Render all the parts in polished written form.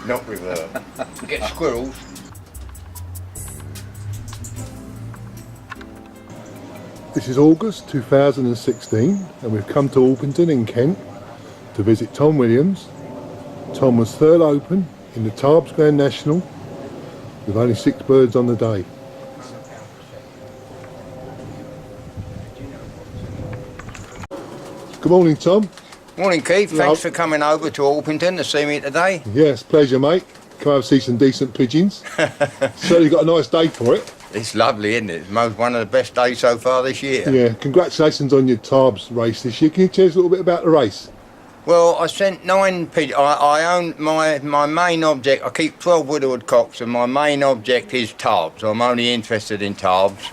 not reverb. Get squirrels. This is August 2016 and we've come to Orpington in Kent to visit Tom Williams. Tom was third open in the Tarbes Grand National with only 6 birds on the day. Good morning, Tom. Morning, Keith. Thanks for coming over to Orpington to see me today. Yes, pleasure, mate. Come over see some decent pigeons. Certainly got a nice day for it. It's lovely, isn't it? It's one of the best days so far this year. Yeah, congratulations on your Tarbes race this year. Can you tell us a little bit about the race? Well, I sent 9 pigeons. I own my main object. I keep 12 widowhood cocks, and my main object is Tarbes. I'm only interested in Tarbes,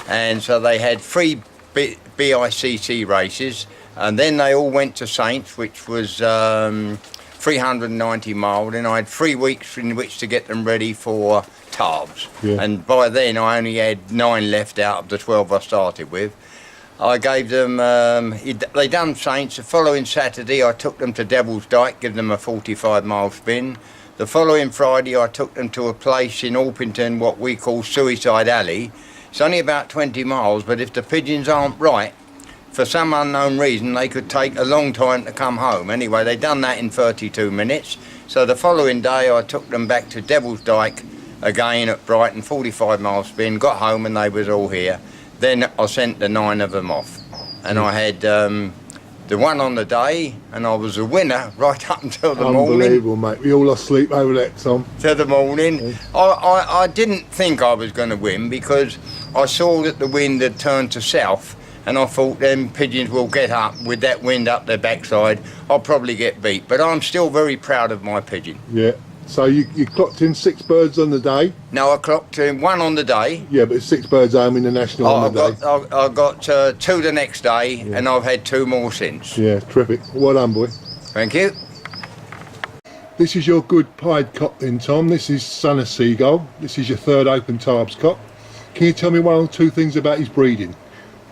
and so they had 3 BICC races, and then they all went to Saints, which was 390 miles. And I had 3 weeks in which to get them ready for Tarbes, and by then I only had 9 left out of the 12 I started with. I gave them, they done Saints. The following Saturday I took them to Devil's Dyke, give them a 45-mile spin. The following Friday I took them to a place in Orpington, what we call Suicide Alley. It's only about 20 miles, but if the pigeons aren't right, for some unknown reason, they could take a long time to come home. Anyway, they done that in 32 minutes. So the following day I took them back to Devil's Dyke, again at Brighton, 45-mile spin, got home and they was all here. Then I sent the 9 of them off, and I had the one on the day, and I was a winner right up until the morning. Unbelievable, mate. We all lost sleep over that, Tom. Till the morning. Yeah. I didn't think I was going to win because I saw that the wind had turned to south, and I thought them pigeons will get up with that wind up their backside. I'll probably get beat, but I'm still very proud of my pigeon. Yeah. So you clocked in 6 birds on the day? No, I clocked in 1 on the day. Yeah, but it's 6 birds home in the national on the day. I got 2 the next day, and I've had 2 more since. Yeah, terrific. Well done, boy. Thank you. This is your good pied cock then, Tom. This is Son of Seagull. This is your 3rd open Tarbes cock. Can you tell me 1 or 2 things about his breeding?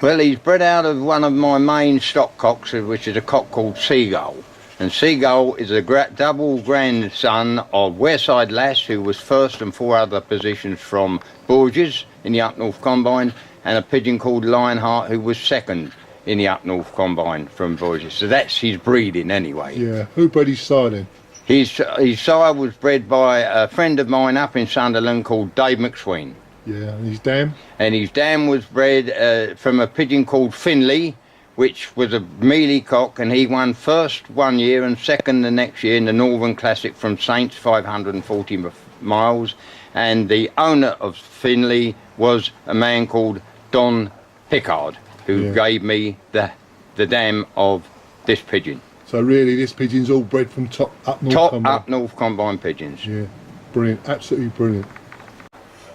Well, he's bred out of one of my main stock cocks, which is a cock called Seagull. And Seagull is a double grandson of Wareside Lass, who was 1st and 4 other positions from Borges in the Up North Combine, and a pigeon called Lionheart, who was 2nd in the Up North Combine from Borges. So that's his breeding anyway. Yeah. Who bred his sire then? His sire was bred by a friend of mine up in Sunderland called Dave McSween. Yeah, and his dam? And his dam was bred from a pigeon called Finley, which was a mealy cock, and he won 1st one year and 2nd the next year in the Northern Classic from Saints, 540 miles. And the owner of Finley was a man called Don Pickard, who gave me the dam of this pigeon. So really this pigeon's all bred from Up North Combine? Up North Combine pigeons. Yeah, brilliant, absolutely brilliant.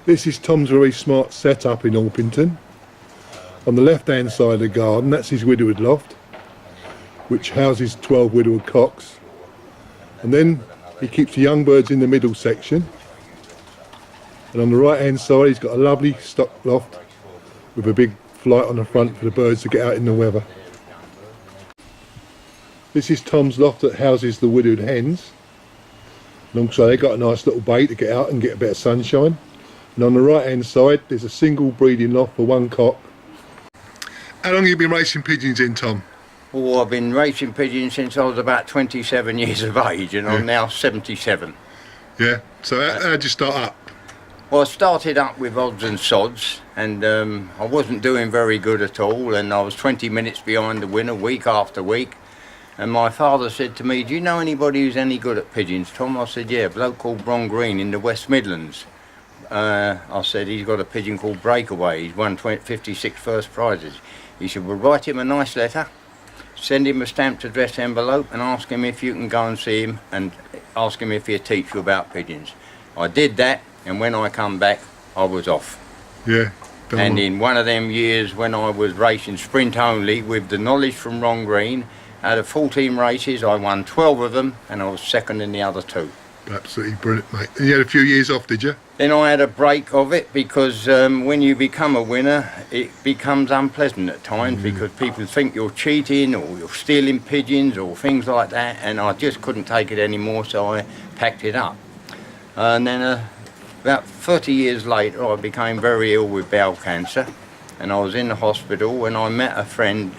This is Tom's very smart setup in Orpington. On the left-hand side of the garden, that's his widowhood loft, which houses 12 widowhood cocks. And then he keeps the young birds in the middle section. And on the right-hand side, he's got a lovely stock loft with a big flight on the front for the birds to get out in the weather. This is Tom's loft that houses the widowhood hens. And also they've got a nice little bay to get out and get a bit of sunshine. And on the right-hand side, there's a single breeding loft for 1 cock. How long have you been racing pigeons in, Tom? Oh, I've been racing pigeons since I was about 27 years of age, and I'm now 77. Yeah, so how did you start up? Well, I started up with odds and sods, and I wasn't doing very good at all, and I was 20 minutes behind the winner week after week. And my father said to me, "Do you know anybody who's any good at pigeons, Tom?" I said, "Yeah, a bloke called Bron Green in the West Midlands." I said, "He's got a pigeon called Breakaway, he's won 56 first prizes." He said, "Well, write him a nice letter, send him a stamped address envelope, and ask him if you can go and see him, and ask him if he'll teach you about pigeons." I did that, and when I come back, I was off. Yeah. And in one of them years when I was racing sprint only with the knowledge from Ron Green, out of 14 races, I won 12 of them, and I was 2nd in the other 2. Absolutely brilliant, mate. And you had a few years off, did you? Then I had a break of it because when you become a winner, it becomes unpleasant at times because people think you're cheating or you're stealing pigeons or things like that, and I just couldn't take it anymore, so I packed it up. And then about 30 years later, I became very ill with bowel cancer, and I was in the hospital, and I met a friend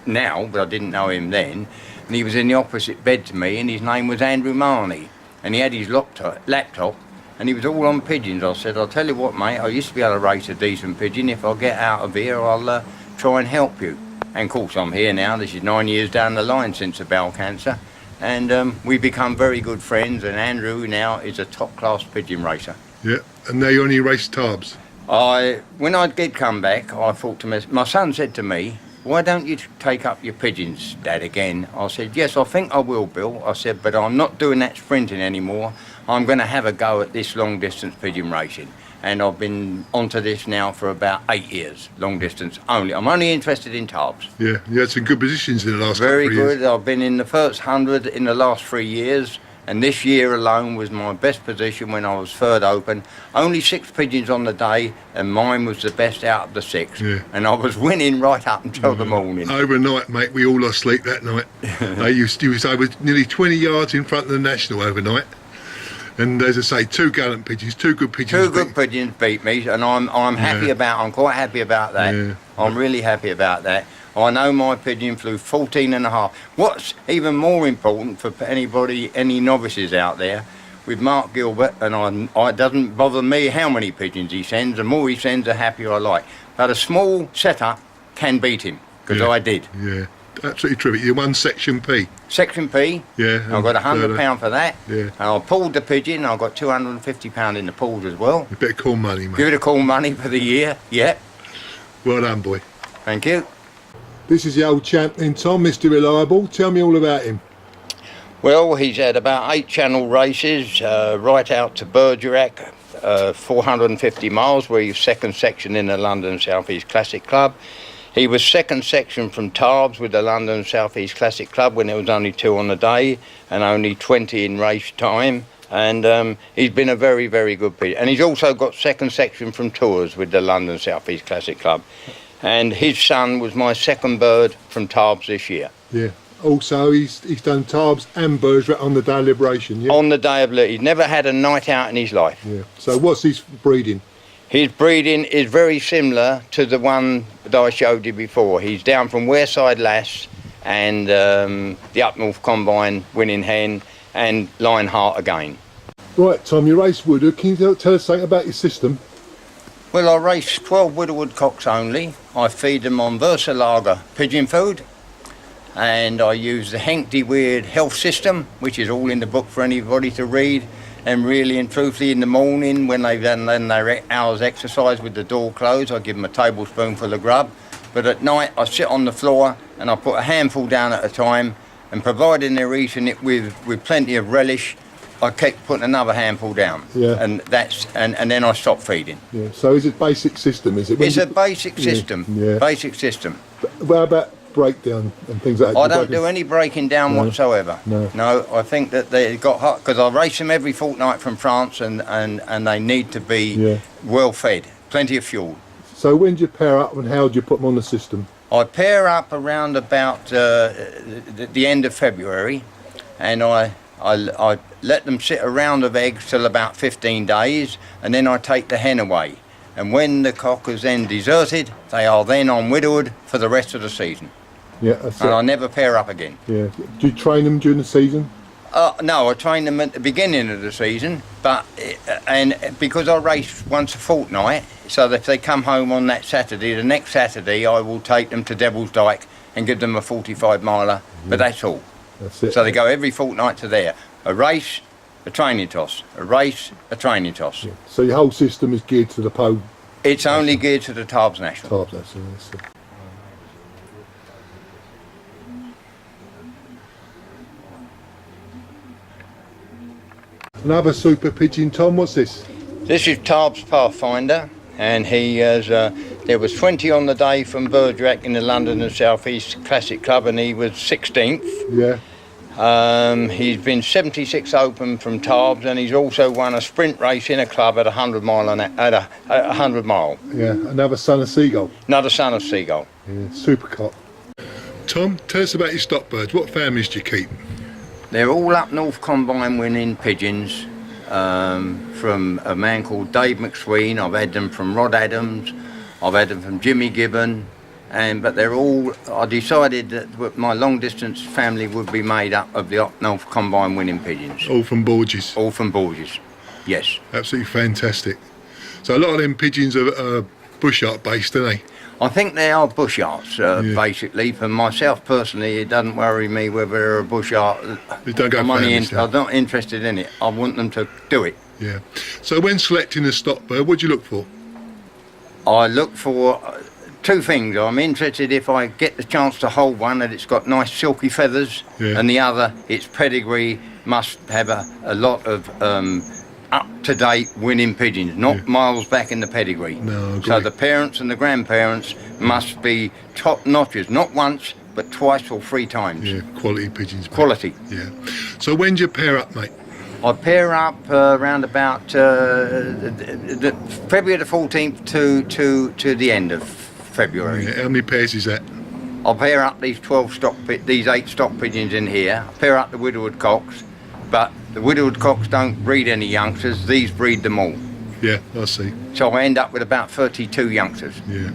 now, but I didn't know him then, and he was in the opposite bed to me, and his name was Andrew Marney, and he had his laptop, and he was all on pigeons. I said, I'll tell you what, mate, I used to be able to race a decent pigeon. If I get out of here, I'll try and help you. And of course, I'm here now. This is 9 years down the line since the bowel cancer. And we've become very good friends, and Andrew now is a top-class pigeon racer. Yeah, and now you only race Tarbes. When I did come back, I thought to myself, my son said to me, why don't you take up your pigeons, Dad, again? I said, yes, I think I will, Bill. I said, but I'm not doing that sprinting anymore. I'm going to have a go at this long-distance pigeon racing. And I've been onto this now for about 8 years, long distance only. I'm only interested in Tarbes. Yeah, you had some good positions in the last Very couple of years. good. I've been in the first 100 in the last 3 years, and this year alone was my best position when I was third open. Only 6 pigeons on the day, and mine was the best out of the 6. Yeah. And I was winning right up until the morning. Overnight, mate, we all lost sleep that night. I was nearly 20 yards in front of the National overnight. And as I say, 2 gallant pigeons, 2 good pigeons. 2 good pigeons beat me, and I'm happy I'm quite happy about that. Yeah. I'm really happy about that. I know my pigeon flew 14 and a half. What's even more important for anybody, any novices out there, with Mark Gilbert, and it doesn't bother me how many pigeons he sends, the more he sends, the happier I like. But a small setup can beat him, because I did. Yeah, absolutely terrific. You won Section P. Section P, Yeah. I got £100 for that. Yeah. And I pulled the pigeon, I got £250 in the pools as well. A bit of cool money, mate. Give it a cool money for the year, yeah. Well done, boy. Thank you. This is the old champion, Tom, Mr. Reliable. Tell me all about him. Well, he's had about 8 channel races, right out to Bergerac, 450 miles, where he's second section in the London South East Classic Club. He was second section from Tarbes with the London South East Classic Club when there was only 2 on the day and only 20 in race time. And he's been a very, very good pigeon. And he's also got second section from Tours with the London South East Classic Club. And his son was my second bird from Tarbes this year. Yeah. Also, he's done Tarbes and Bergerac on the Day of Liberation, yeah? On the Day of Liberation. He's never had a night out in his life. Yeah. So what's his breeding? His breeding is very similar to the one that I showed you before. He's down from Wearside Lass and the Up North Combine winning hen and Lionheart again. Right, Tom, you race Woodward. Can you tell us something about your system? Well, I race 12 widowhood cocks only. I feed them on Versalager pigeon food, and I use the Henk Weird health system, which is all in the book for anybody to read. And really and truthfully, in the morning when they've done their hours exercise with the door closed, I give them a tablespoonful of grub. But at night I sit on the floor and I put a handful down at a time, and providing they're eating it with plenty of relish, I keep putting another handful down. Yeah. And then I stop feeding. Yeah. So is it basic system, is it? It's a basic system. Yeah. Basic system. But what about breakdown and things like that? I don't do any breaking down whatsoever. No, I think that they got hot because I race them every fortnight from France, and they need to be well fed, plenty of fuel. So when do you pair up and how do you put them on the system? I pair up around about the end of February, and I let them sit around of eggs till about 15 days, and then I take the hen away. And when the cock is then deserted, they are then on widowhood for the rest of the season. Yeah, that's and I never pair up again. Yeah. Do you train them during the season? No, I train them at the beginning of the season, and because I race once a fortnight, so that if they come home on that Saturday, the next Saturday I will take them to Devil's Dyke and give them a 45 miler, but that's all. That's it. So they go every fortnight to there. A race, a training toss. A race, a training toss. Yeah. So your whole system is geared to the Poe? It's only geared to the Tarbes National. Tarbes National, that's it. Another super pigeon, Tom, what's this? This is Tarbes Pathfinder, and he has, there was 20 on the day from Bergerac in the London and South East Classic Club, and he was 16th. Yeah. He's been 76 open from Tarbes, and he's also won a sprint race in a club at 100 mile at a 100 mile. Yeah, another son of Seagull. Another son of Seagull. Yeah, super cock. Tom, tell us about your stock birds. What families do you keep? They're all Up North Combine winning pigeons, from a man called Dave McSween. I've had them from Rod Adams. I've had them from Jimmy Gibbon. But they're all, I decided that my long distance family would be made up of the Up North Combine winning pigeons. All from Borges? All from Borges, yes. Absolutely fantastic. So a lot of them pigeons are bush art based, aren't they? I think they are bush arts, basically. For myself personally, it doesn't worry me whether they're a bush art. You don't go money fancy. I'm not interested in it. I want them to do it. Yeah. So when selecting a stock bird, what do you look for? I look for two things. I'm interested if I get the chance to hold one that it's got nice silky feathers, and the other, its pedigree must have a lot of up-to-date winning pigeons, not miles back in the pedigree. No, so the parents and the grandparents must be top notches, not once but twice or three times. Yeah, quality pigeons. Mate. Quality. Yeah. So when do you pair up, mate? I pair up around about February the 14th to the end of February. Yeah. How many pairs is that? I'll pair up these 8 stock pigeons in here. I'll pair up the widowhood cocks, but the widowhood cocks don't breed any youngsters. These breed them all. Yeah, I see. So I end up with about 32 youngsters. Yeah.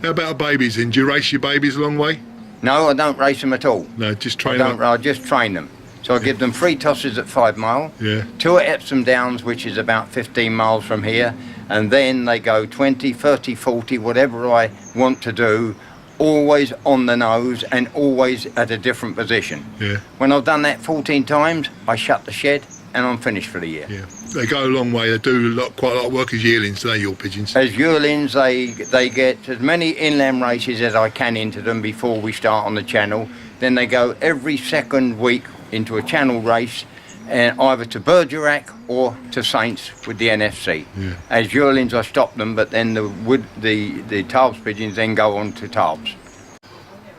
How about babies then? Do you race your babies a long way? No, I don't race them at all. No, just train them. I just train them. So I give them 3 tosses at 5 mile, 2 at Epsom Downs, which is about 15 miles from here, and then they go 20, 30, 40, whatever I want to do, always on the nose and always at a different position. Yeah. When I've done that 14 times, I shut the shed and I'm finished for the year. Yeah. They go a long way. They do quite a lot of work as yearlings, don't they, your pigeons? As yearlings, they get as many inland races as I can into them before we start on the channel. Then they go every second week into a channel race, and either to Bergerac or to Saints with the NFC. Yeah. As yearlings, I stop them, but then the Tarbes pigeons then go on to Tarbes.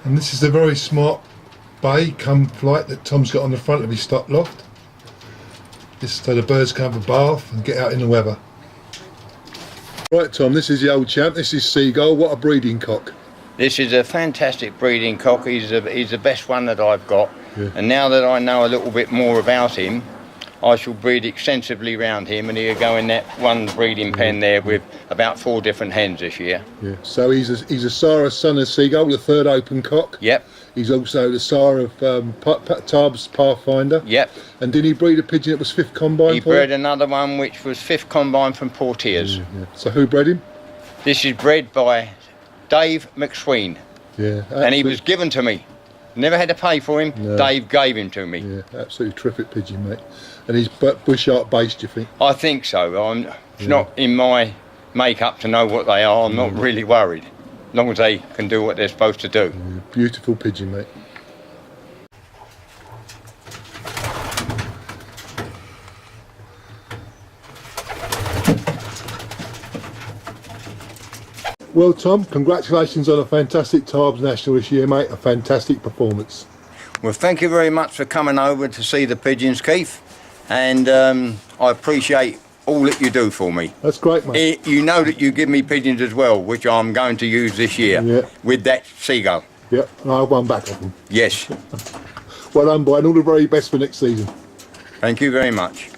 And this is the very smart bay come flight that Tom's got on the front of his stock loft. This so the birds can have a bath and get out in the weather. Right, Tom, this is the old champ. This is Seagull. What a breeding cock. This is a fantastic breeding cock. He's the best one that I've got. Yeah. And now that I know a little bit more about him, I shall breed extensively around him, and he'll go in that one breeding pen there with about 4 different hens this year. Yeah. So he's a sire son of Seagull, the 3rd open cock. Yep. He's also the sire of Tarbes Pathfinder. Yep. And did he breed a pigeon that was 5th combine? He bred another one which was 5th combine from Portiers. Yeah. So who bred him? This is bred by Dave McSween. Yeah. And he was given to me. Never had to pay for him. No. Dave gave him to me. Yeah, absolutely terrific pigeon, mate. And he's bush art based, do you think? I think so. It's not in my make-up to know what they are. I'm not really worried, as long as they can do what they're supposed to do. Yeah, beautiful pigeon, mate. Well, Tom, congratulations on a fantastic Tarbes National this year, mate. A fantastic performance. Well, thank you very much for coming over to see the pigeons, Keith. And I appreciate all that you do for me. That's great, mate. You know that you give me pigeons as well, which I'm going to use this year with that Seagull. Yeah, and I'll have one back of them. Yes. Well done, boy, and all the very best for next season. Thank you very much.